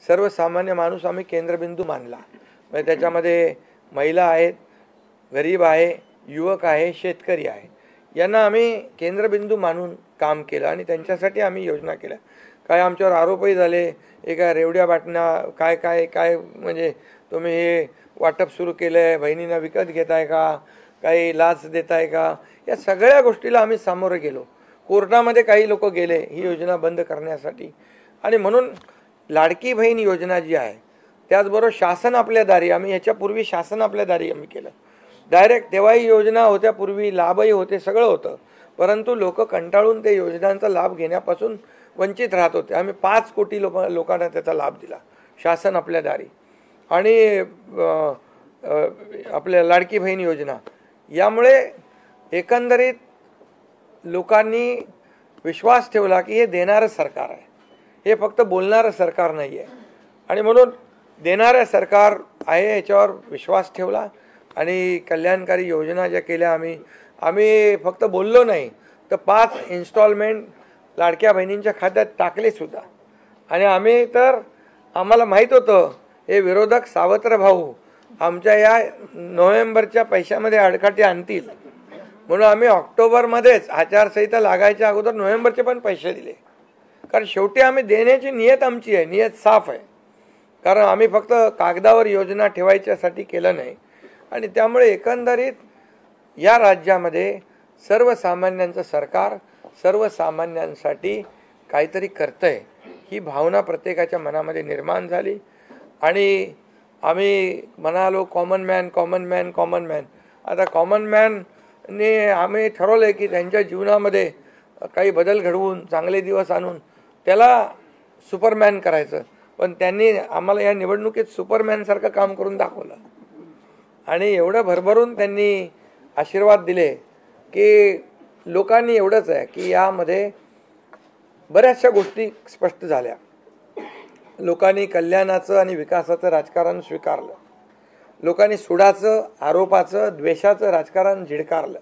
सर्वसामान्य माणूस आम्ही केंद्रबिंदू मानला. म्हणजे त्याच्यामध्ये महिला आहेत, गरीब आहे, युवक आहे, शेतकरी आहे, यांना आम्ही केंद्रबिंदू मानून काम केलं आणि त्यांच्यासाठी आम्ही योजना केल्या. काय आमच्यावर आरोपही झाले, एका रेवड्या बाटण्या काय काय काय म्हणजे तुम्ही हे वाटप सुरू केलं आहे, बहिणींना विकत घेताय का, काही लाच देताय का, या सगळ्या गोष्टीला आम्ही सामोरे गेलो. कोर्टामध्ये काही लोक गेले ही योजना बंद करण्यासाठी. आणि म्हणून लाडकी बहीण योजना जी आहे, त्याचबरोबर शासन आपल्या दारी, आम्ही ह्याच्यापूर्वी शासन आपल्या दारी आम्ही केलं. डायरेक्ट तेव्हाही योजना होत्या, पूर्वी लाभही होते, सगळं होतं, परंतु लोक कंटाळून ते योजनांचा लाभ घेण्यापासून वंचित राहत होते. आम्ही 5 कोटी लोकांना त्याचा लाभ दिला, शासन आपल्या दारी. आणि आपल्या लाडकी बहीण योजना, यामुळे एकंदरीत लोकांनी विश्वास ठेवला की हे देणारं सरकार आहे, हे फक्त बोलणारं सरकार नाही आहे. आणि म्हणून देणारं सरकार आहे याच्यावर विश्वास ठेवला आणि कल्याणकारी योजना ज्या केल्या आम्ही फक्त बोललो नाही, तर 5 इन्स्टॉलमेंट लाडक्या बहिणींच्या खात्यात टाकले सुद्धा. आणि आम्हाला माहीत होतं हे विरोधक सावत्र भाऊ आमच्या या नोव्हेंबरच्या पैशामध्ये अडकाटी आणतील, म्हणून आम्ही ऑक्टोबरमध्येच आचारसंहिता लागायच्या अगोदर नोव्हेंबरचे पण पैसे दिले. कारण शेवटी आम्ही देण्याची नियत आमची आहे, नियत साफ आहे. कारण आम्ही फक्त कागदावर योजना ठेवायच्यासाठी केलं नाही. आणि त्यामुळे एकंदरीत या राज्यामध्ये सर्वसामान्यांचं सरकार सर्वसामान्यांसाठी काहीतरी करतंय ही भावना प्रत्येकाच्या मनामध्ये निर्माण झाली. आणि आम्ही म्हणालो कॉमन मॅन. आता कॉमन मॅनने आम्ही ठरवलं आहे की त्यांच्या जीवनामध्ये काही बदल घडवून चांगले दिवस आणून त्याला सुपरमॅन करायचं. पण त्यांनी आम्हाला या निवडणुकीत सुपरमॅनसारखं काम करून दाखवलं आणि एवढं भरभरून त्यांनी आशीर्वाद दिले की लोकांनी एवढंच आहे की यामध्ये बऱ्याचशा गोष्टी स्पष्ट झाल्या. लोकांनी कल्याणाचं आणि विकासाचं राजकारण स्वीकारलं. लोकांनी सुडाचं, आरोपाचं, द्वेषाचं राजकारण झिडकारलं.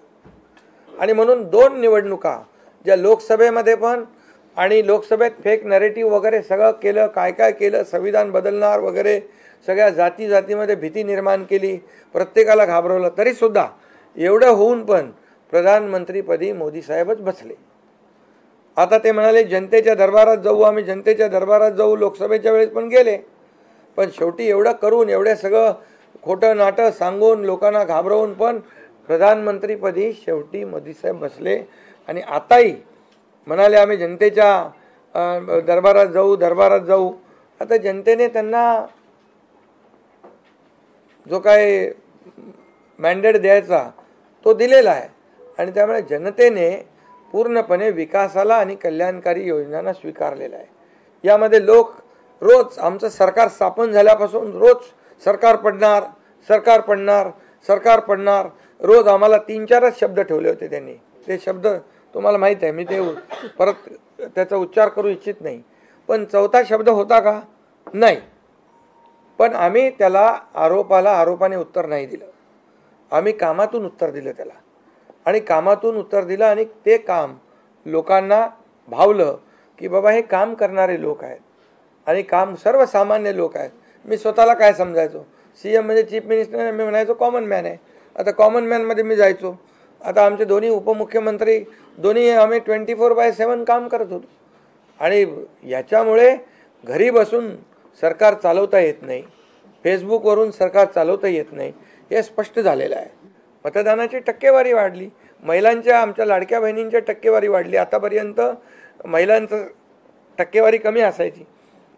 आणि म्हणून 2 निवडणुका ज्या लोकसभेमध्ये पण आणि लोकसभेत फेक नरेटिव्ह वगैरे सगळं केलं, काय काय केलं, संविधान बदलणार वगैरे, सगळ्या जातीमध्ये भीती निर्माण केली, प्रत्येकाला घाबरवलं, तरीसुद्धा एवढं होऊन पण प्रधानमंत्रीपदी मोदी साहेबच बसले. आता ते म्हणाले जनतेच्या दरबारात जाऊ, आम्ही जनतेच्या दरबारात जाऊ, लोकसभेच्या वेळेस पण गेले. पण शेवटी एवढं करून, एवढं सगळं खोटं नाटं सांगून, लोकांना घाबरवून पण प्रधानमंत्रीपदी शेवटी मोदी साहेब बसले. आणि आताही म्हणाले आम्ही जनतेच्या दरबारात जाऊ. आता जनतेने त्यांना जो काय मॅन्डेट द्यायचा तो दिलेला आहे. आणि त्यामुळे जनतेने पूर्णपणे विकासाला आणि कल्याणकारी योजनांना स्वीकारलेला आहे. यामध्ये लोक रोज आमचं सरकार स्थापन झाल्यापासून रोज सरकार पडणार रोज आम्हाला 3-4च शब्द ठेवले होते त्यांनी. ते शब्द तुम्हाला माहीत आहे, मी ते परत त्याचा उच्चार करू इच्छित नाही. पण 4था शब्द होता का? नाही. पण आम्ही त्याला आरोपाने उत्तर नाही दिलं. आम्ही कामातून उत्तर दिलं त्याला. आणि कामातून उत्तर दिलं आणि ते काम लोकांना भावलं की बाबा हे काम करणारे लोक आहेत आणि काम सर्वसामान्य लोक आहेत. मी स्वतःला काय समजायचो, CM म्हणजे चीफ मिनिस्टर, मी म्हणायचो कॉमन मॅन आहे. आता कॉमन मॅनमध्ये मी जायचो. आता आमचे दोन्ही उपमुख्यमंत्री दोन्ही आम्ही 24/7 काम करत होतो. आणि याच्यामुळे घरी बसून सरकार चालवता येत नाही, फेसबुकवरून सरकार चालवता येत नाही, हे स्पष्ट झालेलं आहे. मतदानाची टक्केवारी वाढली, आमच्या लाडक्या बहिणींची टक्केवारी वाढली. आतापर्यंत महिलांचं टक्केवारी कमी असायची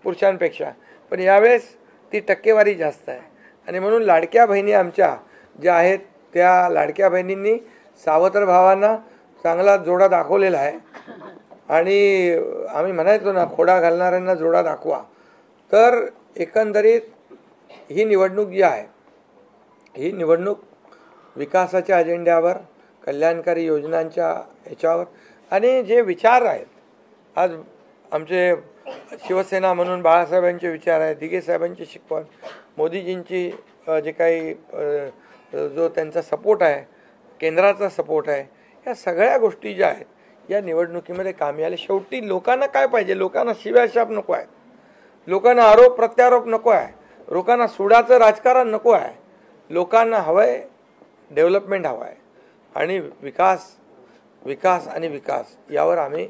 पुरुषांपेक्षा, पण यावेळेस ती टक्केवारी जास्त आहे. आणि म्हणून लाडक्या बहिणी आमच्या ज्या आहेत त्या लाडक्या बहिणींनी सावत्र भावांना चांगला जोडा दाखवलेला आहे. आणि आम्ही म्हणायचो ना, खोडा घालणाऱ्यांना जोडा दाखवा. तर एकंदरीत ही निवडणूक जी आहे, ही निवडणूक विकासाच्या अजेंड्यावर, कल्याणकारी योजनांच्या ह्याच्यावर आणि जे विचार आहेत, आज आमचे शिवसेना म्हणून बाळासाहेबांचे विचार आहेत, दिघे साहेबांची शिकवण, मोदीजींची जे काही जो त्यांचा सपोर्ट आहे, केंद्राचा सपोर्ट आहे, या सगळ्या गोष्टी ज्या आहेत या निवडणुकीमध्ये कामी आल्या. शेवटी लोकांना काय पाहिजे? लोकांना शिव्याशाप नको आहेत. लोकांना आरोप प्रत्यारोप नको आहे, लोकांना सुडाचं राजकारण नको आहे. लोकांना हवं आहे डेव्हलपमेंट हवं आहे आणि विकास विकास आणि विकास यावर आम्ही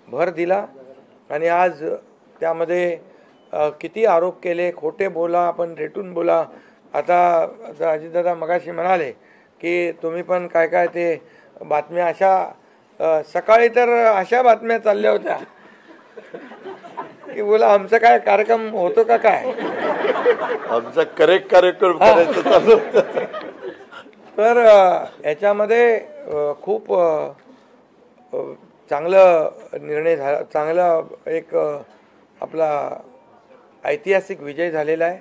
भर दिला. आणि आज त्यामध्ये किती आरोप केले, खोटे बोला, आपण रेटून बोला. आता अजितदादा मगाशी म्हणाले की तुम्ही पण काय काय ते बातम्या अशा सकाळी तर अशा बातम्या चालल्या होत्या की बोला आमचा काय कार्यक्रम होतो का काय, आमचा करेक्ट कार्यक्रम करायचं चालू होतं. तर याच्यामध्ये खूप चांगलं निर्णय झाला, चांगला एक आपला ऐतिहासिक विजय झालेला आहे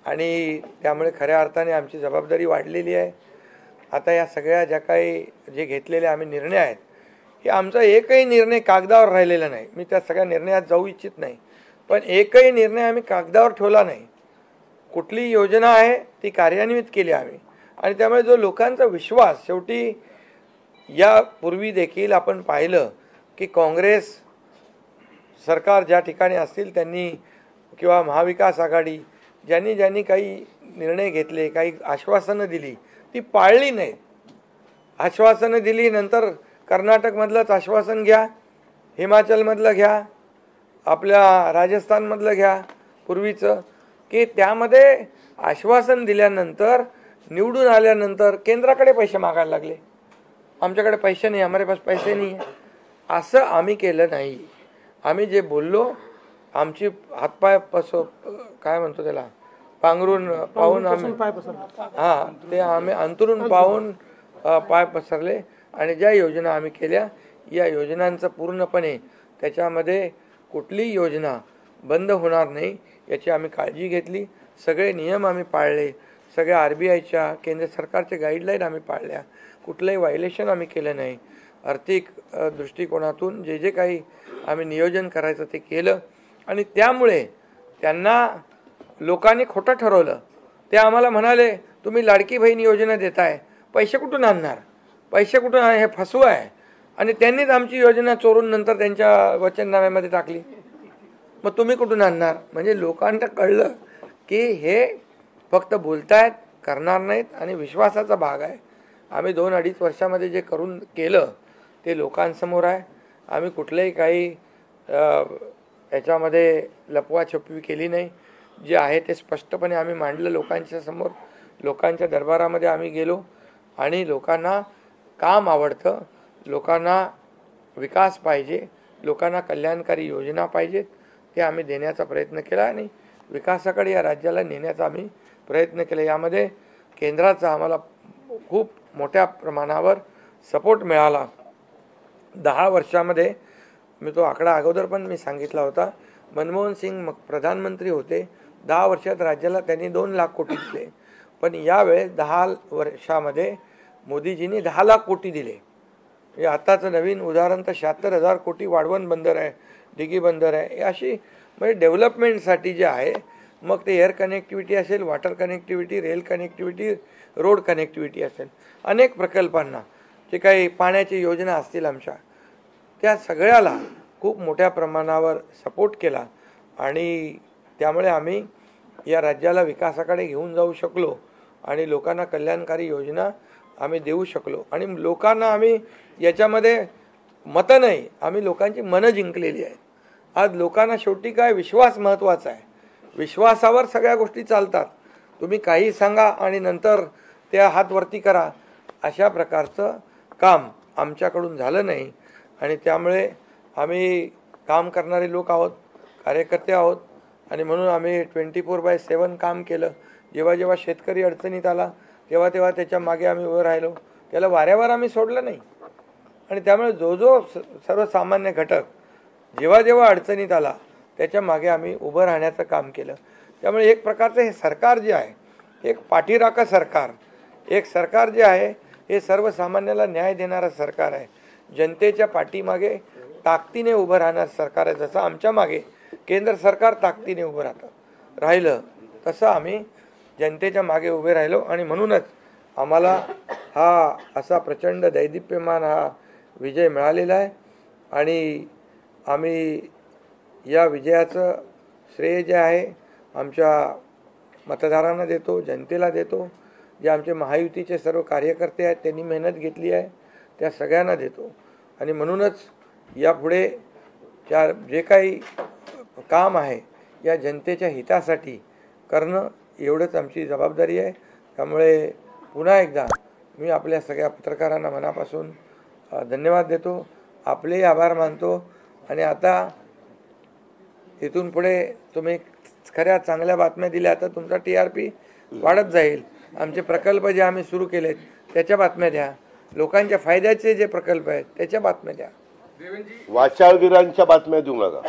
आणि त्यामुळे खऱ्या अर्थाने आमची जबाबदारी वाढलेली आहे. आता या सगळ्या ज्या काही जे घेतलेले आम्ही निर्णय आहेत, हे आमचा एकही निर्णय कागदावर राहिलेला नाही. मी त्या सगळ्या निर्णयात जाऊ इच्छित नाही, पण एकही निर्णय आम्ही कागदावर ठेवला नाही. कुठली योजना आहे ती कार्यान्वित केली आम्ही. आणि त्यामुळे जो लोकांचा विश्वास, शेवटी यापूर्वी देखील आपण पाहिलं की काँग्रेस सरकार ज्या ठिकाणी असतील त्यांनी किंवा महाविकास आघाडी ज्यांनी ज्यांनी काही निर्णय घेतले, काही आश्वासनं दिली, ती पाळली नाहीत. आश्वासनं दिली, नंतर कर्नाटकमधलंच आश्वासन घ्या, हिमाचलमधलं घ्या, आपल्या राजस्थानमधलं घ्या पूर्वीचं, की त्यामध्ये आश्वासन दिल्यानंतर निवडून आल्यानंतर केंद्राकडे पैसे मागायला लागले. आमच्याकडे पैसे नाही, हमारे पास पैसे नाही आहे. असं आम्ही केलं नाही. आम्ही जे बोललो, आमची हातपाय काय म्हणतो त्याला पांघरून पाहून आम्ही ते आम्ही अंतरून पाहून पाय पसरले. आणि ज्या योजना आम्ही केल्या, या योजनांचं पूर्णपणे त्याच्यामध्ये कुठलीही योजना बंद होणार नाही याची आम्ही काळजी घेतली. सगळे नियम आम्ही पाळले, सगळ्या RBIच्या केंद्र सरकारच्या गाईडलाईन आम्ही पाळल्या, कुठलंही व्हायलेशन आम्ही केलं नाही. आर्थिक दृष्टिकोनातून जे जे काही आम्ही नियोजन करायचं ते केलं. आणि त्यामुळे त्यांना लोकांनी खोटं ठरवलं. ते आम्हाला म्हणाले तुम्ही लाडकी बहीण योजना देताय, पैसे कुठून आणणार, पैसे कुठून हे फसवं आहे. आणि त्यांनीच आमची योजना चोरून नंतर त्यांच्या वचननाम्यामध्ये टाकली. मग तुम्ही कुठून आणणार. म्हणजे लोकांना कळलं की हे फक्त बोलतायत, करणार नाहीत आणि विश्वासाचा भाग आहे. आम्ही 2-2.5 वर्षामध्ये जे करून केलं ते लोकांसमोर आहे. आम्ही कुठलंही काही याच्यामध्ये लपवाछपवी केली नाही. जे आहे ते स्पष्टपणे आम्ही मांडलं लोकांच्या समोर. लोकांच्या दरबारामध्ये आम्ही गेलो आणि लोकांना काम आवडतं, लोकांना विकास पाहिजे, लोकांना कल्याणकारी योजना पाहिजेत, ते आम्ही देण्याचा प्रयत्न केला आणि विकासाकडे या राज्याला नेण्याचा आम्ही प्रयत्न केला. यामध्ये केंद्राचा आम्हाला खूप मोठ्या प्रमाणावर सपोर्ट मिळाला. 10 वर्षामध्ये मी तो आकडा अगोदर पण मी सांगितला होता. मनमोहन सिंग प्रधानमंत्री होते, 10 वर्षात राज्याला त्यांनी 2 लाख कोटी दिले. पण यावेळेस 10 वर्षामध्ये मोदीजींनी 10 लाख कोटी दिले. म्हणजे आताचं नवीन उदाहरण तर 76,000 कोटी वाढवण बंदर आहे, दिघी बंदर आहे. अशी म्हणजे डेव्हलपमेंटसाठी जे आहे, मग ते एअर कनेक्टिव्हिटी असेल, water connectivity, rail connectivity, road connectivity असेल, अनेक प्रकल्पांना जे काही पाण्याची योजना असतील आमच्या, त्या सगळ्याला खूप मोठ्या प्रमाणावर सपोर्ट केला. आणि त्यामुळे आम्ही या राज्याला विकासाकडे घेऊन जाऊ शकलो आणि लोकांना कल्याणकारी योजना आम्ही देऊ शकलो. आणि लोकांना आम्ही याच्यामध्ये मतं नाही, आम्ही लोकांची मनं जिंकलेली आहेत. आज लोकांना शेवटी काय विश्वास महत्त्वाचा आहे. विश्वासावर सगळ्या गोष्टी चालतात. तुम्ही काही सांगा आणि नंतर त्या हात वरती करा, अशा प्रकारचं काम आमच्याकडून झालं नाही. आणि त्यामुळे आम्ही काम करणारे लोक आहोत, कार्यकर्ते आहोत आणि म्हणून आम्ही 24/7 काम केलं. जेव्हा जेव्हा शेतकरी अडचणीत आला तेव्हा तेव्हा त्याच्या मागे आम्ही उभं राहिलो, त्याला वाऱ्यावर आम्ही सोडलं नाही. आणि त्यामुळे जो सर्वसामान्य घटक जेव्हा जेव्हा अडचणीत आला त्याच्या मागे आम्ही उभं राहण्याचं काम केलं. त्यामुळे एक प्रकारचं हे सरकार जे आहे, एक पाठीराखा सरकार, एक सरकार जे आहे हे सर्वसामान्याला न्याय देणारं सरकार आहे. जनतेच्या पाठीमागे ताकदीने उभं राहणारं सरकार आहे. जसं आमच्या मागे केंद्र सरकार ताकदीने उभं राहिलं, तसं आम्ही जनतेच्या मागे उभे राहिलो. आणि म्हणूनच आम्हाला हा असा प्रचंड दैदिप्यमान हा विजय मिळालेला आहे. आणि आम्ही या विजयाचं श्रेय जे आहे आमच्या मतदारांना देतो, जनतेला देतो. जे आमचे महायुतीचे सर्व कार्यकर्ते आहेत त्यांनी मेहनत घेतली आहे त्या सगळ्यांना देतो. आणि म्हणूनच यापुढे जे काही काम आहे या जनतेच्या हितासाठी करणं एवढंच आमची जबाबदारी आहे. त्यामुळे पुन्हा एकदा मी आपल्या सगळ्या पत्रकारांना मनापासून धन्यवाद देतो, आपलेही आभार मानतो. आणि आता इथून पुढे तुम्ही खऱ्या चांगल्या बातम्या दिल्या तर तुमचा TRP वाढत जाईल. आमचे प्रकल्प जे आम्ही सुरू केलेत त्याच्या बातम्या द्या, लोकांच्या फायद्याचे जे प्रकल्प आहेत त्याच्या बातम्या द्या. वाचाळवीरांच्या बातम्या देऊ नका.